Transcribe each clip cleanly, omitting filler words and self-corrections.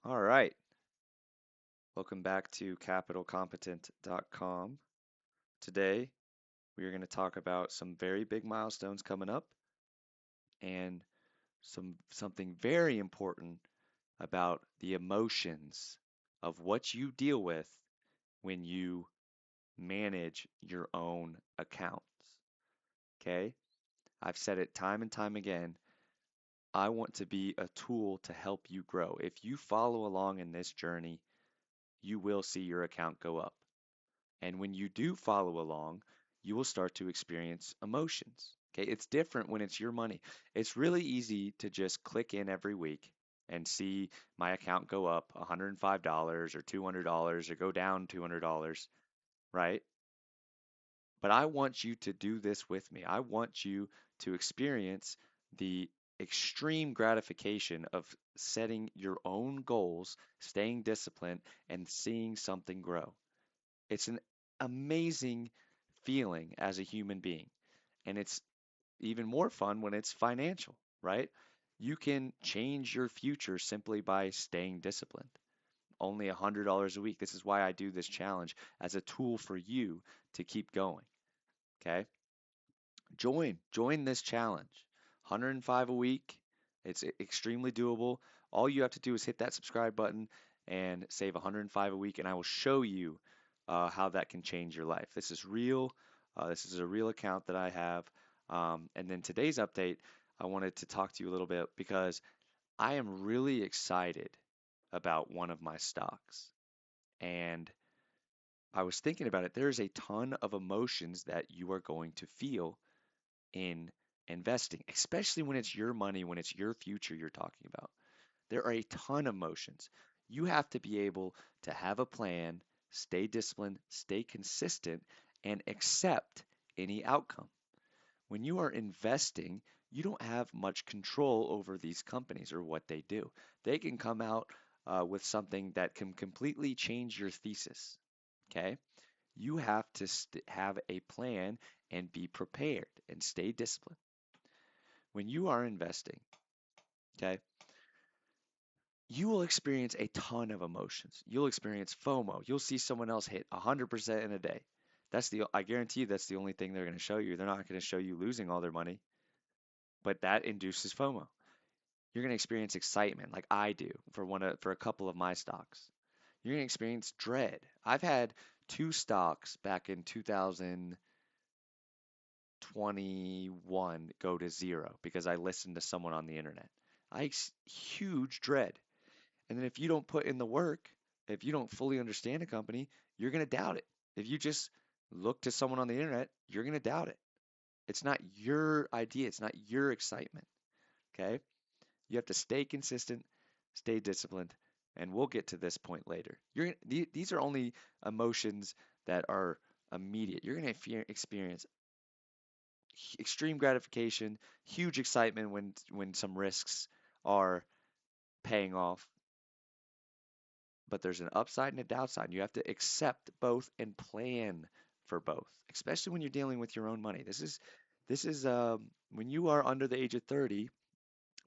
All right. Welcome back to capitalcompetent.com. Today, we are going to talk about some very big milestones coming up and something very important about the emotions of what you deal with when you manage your own accounts. Okay? I've said it time and time again. I want to be a tool to help you grow. If you follow along in this journey, you will see your account go up. And when you do follow along, you will start to experience emotions. Okay, it's different when it's your money. It's really easy to just click in every week and see my account go up $105 or $200 or go down $200, right? But I want you to do this with me. I want you to experience the extreme gratification of setting your own goals, staying disciplined, and seeing something grow. It's an amazing feeling as a human being. And it's even more fun when it's financial, right? You can change your future simply by staying disciplined. Only $100 a week. This is why I do this challenge as a tool for you to keep going. Okay? Join this challenge. 105 a week. It's extremely doable. All you have to do is hit that subscribe button and save 105 a week, and I will show you how that can change your life. This is real. This is a real account that I have. And then today's update, I wanted to talk to you a little bit because I am really excited about one of my stocks. And I was thinking about it. There's a ton of emotions that you are going to feel in investing, especially when it's your money, when it's your future you're talking about. There are a ton of emotions. You have to be able to have a plan, stay disciplined, stay consistent, and accept any outcome. When you are investing, you don't have much control over these companies or what they do. They can come out with something that can completely change your thesis. Okay? You have to have a plan and be prepared and stay disciplined. When you are investing, okay, you will experience a ton of emotions. You'll experience FOMO. You'll see someone else hit 100% in a day. I guarantee you that's the only thing they're going to show you. They're not going to show you losing all their money, but that induces FOMO. You're going to experience excitement like I do for a couple of my stocks. You're going to experience dread. I've had two stocks back in 2021 go to zero because I listened to someone on the internet. Huge dread. And then if you don't put in the work, if you don't fully understand a company, you're going to doubt it. If you just look to someone on the internet, you're going to doubt it. It's not your idea, it's not your excitement. Okay? You have to stay consistent, stay disciplined, and we'll get to this point later. These are only emotions that are immediate. You're going to experience extreme gratification, huge excitement when some risks are paying off, but there's an upside and a downside. You have to accept both and plan for both, especially when you're dealing with your own money. This is when you are under the age of 30,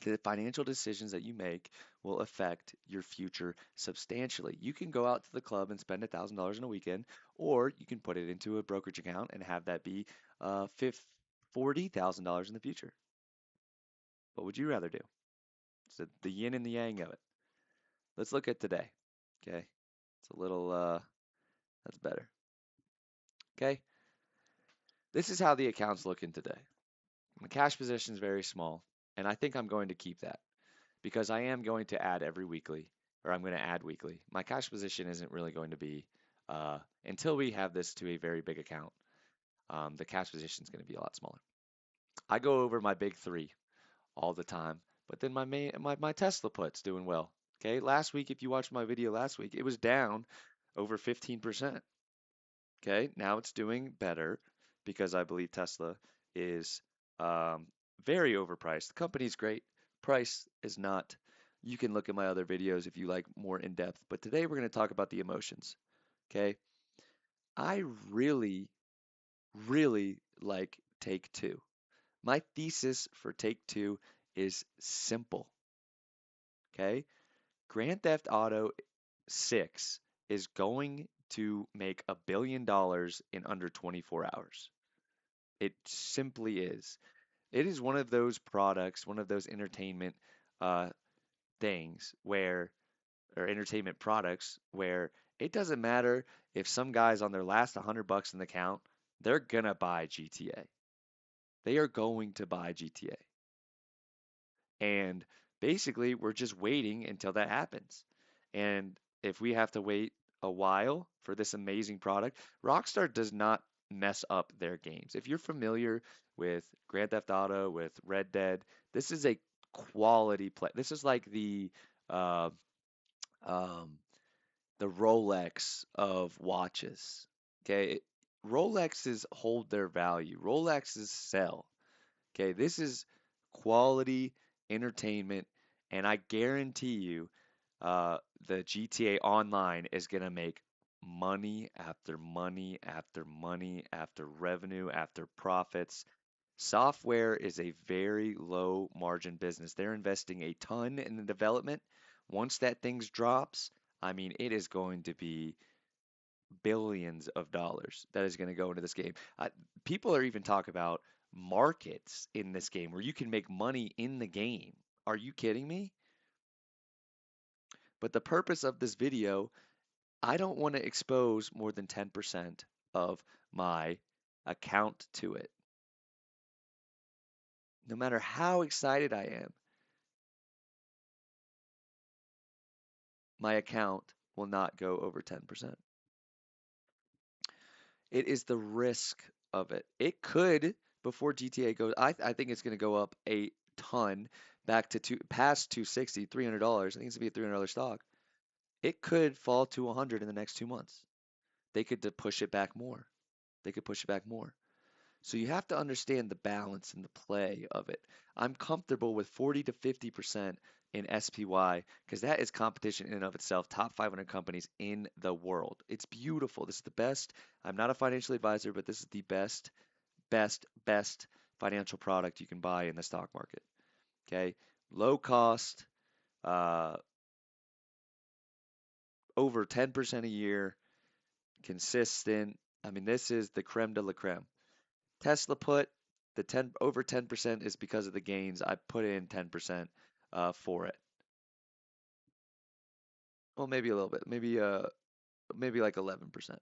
the financial decisions that you make will affect your future substantially. You can go out to the club and spend $1,000 in a weekend, or you can put it into a brokerage account and have that be $40,000 in the future. What would you rather do? It's the yin and the yang of it. Let's look at today. Okay, it's a little that's better. Okay, this is how the account's looking today. My cash position is very small, and I think I'm going to keep that because I am going to add every weekly, or I'm going to add weekly. My cash position isn't really going to be until we have this to a very big account. The cash position is going to be a lot smaller. I go over my big three all the time, but then my Tesla put's doing well. Okay, last week, if you watched my video last week, it was down over 15%. Okay, now it's doing better because I believe Tesla is um, very overpriced. The company's great, price is not. You can look at my other videos if you like more in depth, but today we're going to talk about the emotions. Okay, I really, really like Take Two. My thesis for Take Two is simple. Okay, Grand Theft Auto 6 is going to make $1 billion in under 24 hours. It simply is. It is one of those products, one of those entertainment uh, things where, or entertainment products where it doesn't matter if some guy's on their last $100 in the count, they're gonna buy GTA. They are going to buy GTA. And basically, we're just waiting until that happens. And if we have to wait a while for this amazing product, Rockstar does not mess up their games. If you're familiar with Grand Theft Auto, with Red Dead, this is a quality play. This is like uh, um, the Rolex of watches. Okay, Rolexes hold their value. Rolexes sell. Okay, this is quality entertainment, and I guarantee you, the GTA Online is gonna make money after money after money after revenue after profits. Software is a very low margin business. They're investing a ton in the development. Once that thing drops, I mean, it is going to be billions of dollars that is going to go into this game. People are even talking about markets in this game where you can make money in the game. Are you kidding me? But the purpose of this video, I don't want to expose more than 10% of my account to it. No matter how excited I am, my account will not go over 10%. It is the risk of it. It could, before GTA goes, I think it's going to go up a ton back to past 260, $300. I think it's going to be a $300 stock. It could fall to 100 in the next 2 months. They could push it back more. They could push it back more. So you have to understand the balance and the play of it. I'm comfortable with 40 to 50% in SPY because that is competition in and of itself. Top 500 companies in the world. It's beautiful. This is the best. I'm not a financial advisor, but this is the best financial product you can buy in the stock market. Okay, low cost, uh, over 10% a year, consistent. I mean, this is the creme de la creme. Tesla put the 10 over 10% is because of the gains. I put in 10% for it. Well, maybe a little bit. Maybe like 11%.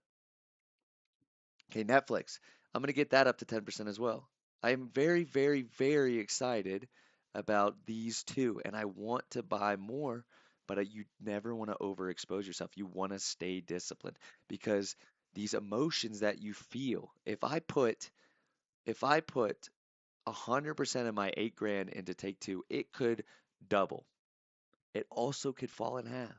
Okay, Netflix. I'm going to get that up to 10% as well. I am very excited about these two, and I want to buy more, but you never want to overexpose yourself. You want to stay disciplined because these emotions that you feel, if I put 100% of my 8 grand into Take Two, it could double. It also could fall in half.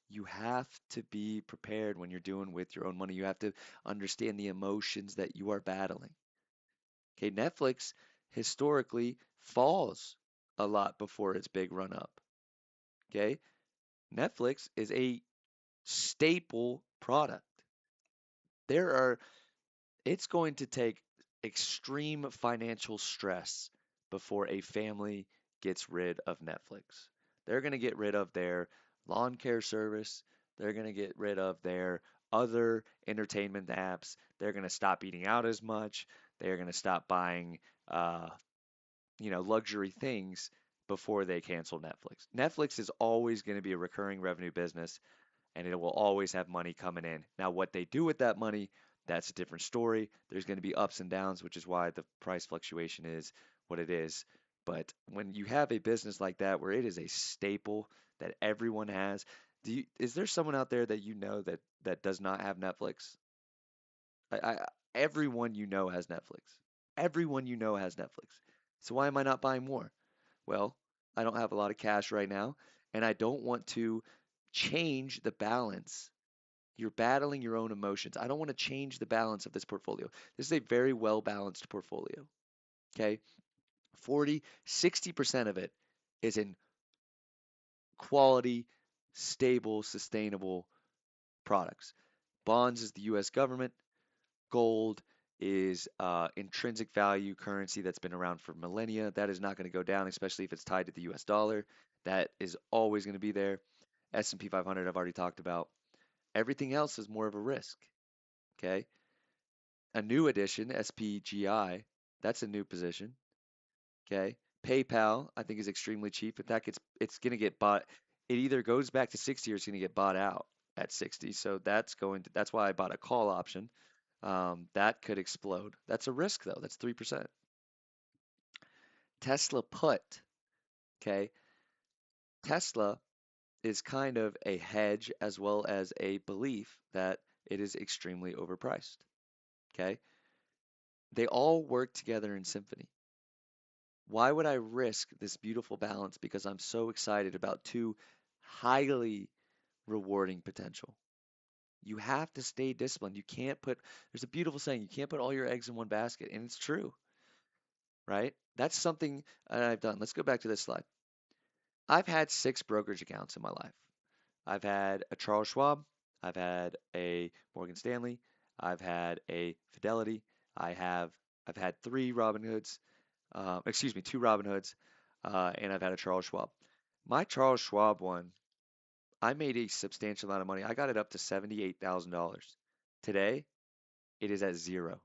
You have to be prepared when you're doing with your own money. You have to understand the emotions that you are battling. Okay, Netflix historically falls a lot before its big run up. Okay, Netflix is a staple product. There are It's going to take extreme financial stress before a family gets rid of Netflix. They're going to get rid of their lawn care service. They're going to get rid of their other entertainment apps. They're going to stop eating out as much. They're going to stop buying, uh, luxury things before they cancel Netflix. Netflix is always going to be a recurring revenue business and it will always have money coming in. Now, what they do with that money, that's a different story. There's going to be ups and downs, which is why the price fluctuation is what it is. But when you have a business like that where it is a staple that everyone has, is there someone out there that you know that does not have Netflix? Everyone you know has Netflix. Everyone you know has Netflix. So why am I not buying more? Well, I don't have a lot of cash right now, and I don't want to change the balance. You're battling your own emotions. I don't want to change the balance of this portfolio. This is a very well balanced portfolio. Okay. 40, 60% of it is in quality, stable, sustainable products. Bonds is the US government. Gold is intrinsic value currency that's been around for millennia. That is not going to go down, especially if it's tied to the US dollar. That is always going to be there. S&P 500 I've already talked about. Everything else is more of a risk. Okay. A new addition, SPGI, that's a new position. Okay. PayPal, I think is extremely cheap. In fact, it's going to get bought. It either goes back to 60 or it's going to get bought out at 60. So that's why I bought a call option. That could explode. That's a risk though. That's 3%. Tesla put, okay? Tesla is kind of a hedge as well as a belief that it is extremely overpriced. Okay? They all work together in symphony. Why would I risk this beautiful balance because I'm so excited about two highly rewarding potential? You have to stay disciplined. There's a beautiful saying, you can't put all your eggs in one basket. And it's true, right? That's something I've done. Let's go back to this slide. I've had 6 brokerage accounts in my life. I've had a Charles Schwab, I've had a Morgan Stanley, I've had a Fidelity, I've had 3 Robinhoods, excuse me, 2 Robinhoods, and I've had a Charles Schwab. My Charles Schwab one, I made a substantial amount of money. I got it up to $78,000. Today, it is at zero.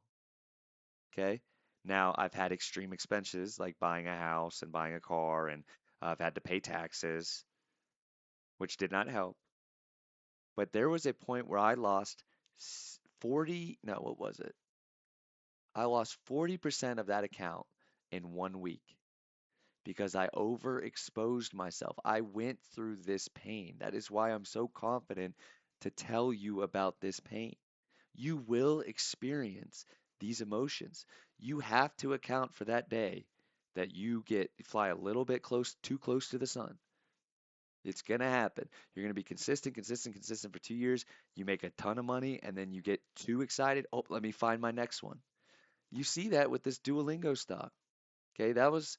Okay. Now, I've had extreme expenses like buying a house and buying a car, and I've had to pay taxes, which did not help. But there was a point where I lost 40, no, what was it? I lost 40% of that account in 1 week because I overexposed myself. I went through this pain. That is why I'm so confident to tell you about this pain. You will experience these emotions. You have to account for that day that fly a little bit too close to the sun. It's gonna happen. You're gonna be consistent, consistent, consistent for 2 years. You make a ton of money, and then you get too excited. Oh, let me find my next one. You see that with this Duolingo stock. Okay, that was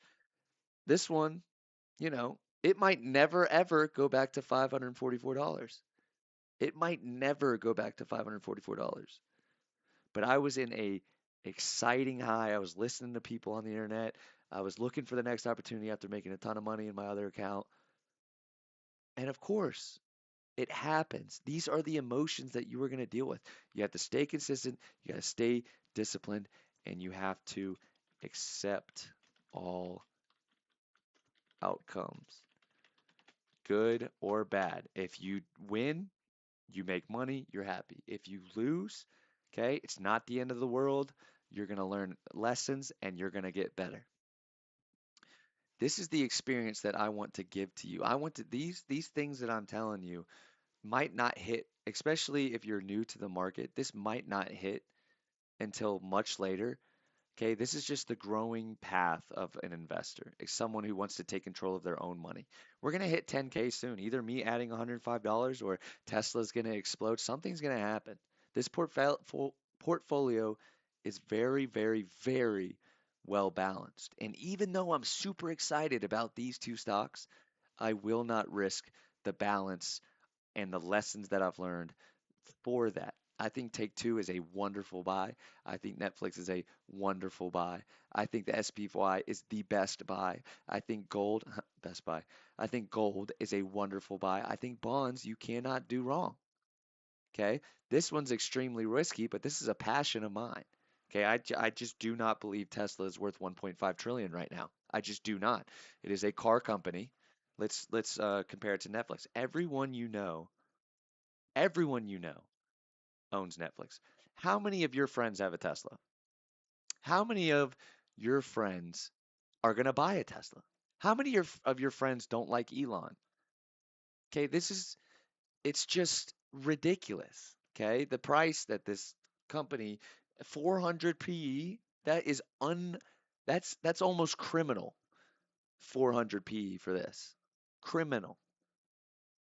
this one. It might never ever go back to $544. It might never go back to $544. But I was in a exciting high. I was listening to people on the internet. I was looking for the next opportunity after making a ton of money in my other account. And of course, it happens. These are the emotions that you are going to deal with. You have to stay consistent, you got to stay disciplined, and you have to accept all outcomes, good or bad. If you win, you make money, you're happy. If you lose, okay, it's not the end of the world. You're going to learn lessons and you're going to get better. This is the experience that I want to give to you. I want to these things that I'm telling you might not hit, especially if you're new to the market. This might not hit until much later. Okay, this is just the growing path of an investor. It's someone who wants to take control of their own money. We're going to hit 10K soon. Either me adding $105 or Tesla's going to explode. Something's going to happen. This portfolio is very, very, very well balanced. And even though I'm super excited about these two stocks, I will not risk the balance and the lessons that I've learned for that. I think Take Two is a wonderful buy. I think Netflix is a wonderful buy. I think the SPY is the best buy. I think gold, best buy. I think gold is a wonderful buy. I think bonds, you cannot do wrong. Okay. This one's extremely risky, but this is a passion of mine. Okay. I just do not believe Tesla is worth 1.5 trillion right now. I just do not. It is a car company. Let's compare it to Netflix. Everyone you know owns Netflix. How many of your friends have a Tesla? How many of your friends are going to buy a Tesla? How many of your friends don't like Elon? Okay, it's just ridiculous. Okay, the price that this company, 400 PE, that is that's almost criminal. 400 PE for this. Criminal.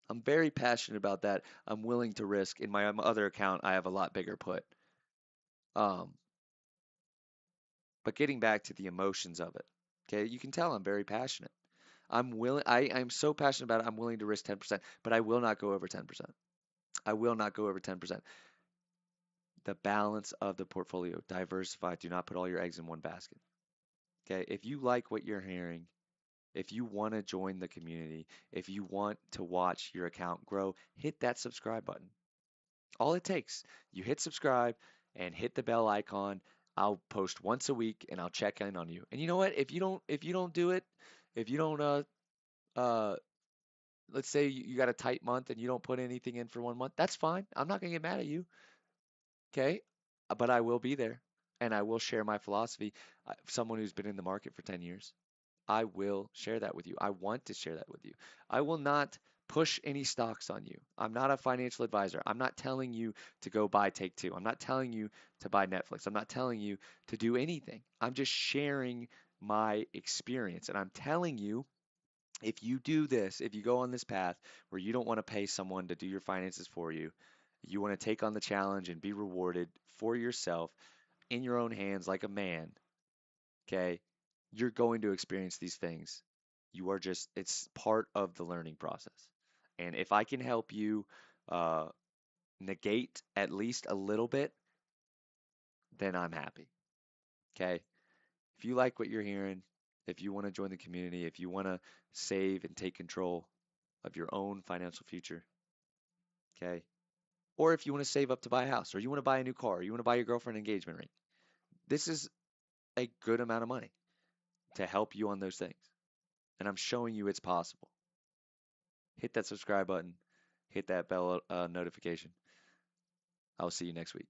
I'm very passionate about that. I'm willing to risk. In my other account, I have a lot bigger put. Um, But getting back to the emotions of it, okay, you can tell I'm very passionate. I'm so passionate about it, I'm willing to risk 10%, but I will not go over 10%. I will not go over 10%. The balance of the portfolio, diversify, do not put all your eggs in one basket. Okay, if you like what you're hearing, If you want to join the community, if you want to watch your account grow, hit that subscribe button. All it takes, you hit subscribe and hit the bell icon. I'll post once a week and I'll check in on you. And you know what? If you don't do it, if you don't uh let's say you got a tight month and you don't put anything in for 1 month, that's fine. I'm not gonna get mad at you, okay? But I will be there and I will share my philosophy. Someone who's been in the market for 10 years, I will share that with you. I want to share that with you. I will not push any stocks on you. I'm not a financial advisor. I'm not telling you to go buy Take Two. I'm not telling you to buy Netflix. I'm not telling you to do anything. I'm just sharing my experience. And I'm telling you, if you do this, if you go on this path where you don't want to pay someone to do your finances for you, you want to take on the challenge and be rewarded for yourself in your own hands like a man, okay? You're going to experience these things. It's part of the learning process. And if I can help you uh, negate at least a little bit, then I'm happy, okay? If you like what you're hearing, if you want to join the community, if you want to save and take control of your own financial future, okay? Or if you want to save up to buy a house, or you want to buy a new car, or you want to buy your girlfriend an engagement ring, this is a good amount of money to help you on those things. And I'm showing you it's possible. Hit that subscribe button, hit that bell notification. I'll see you next week.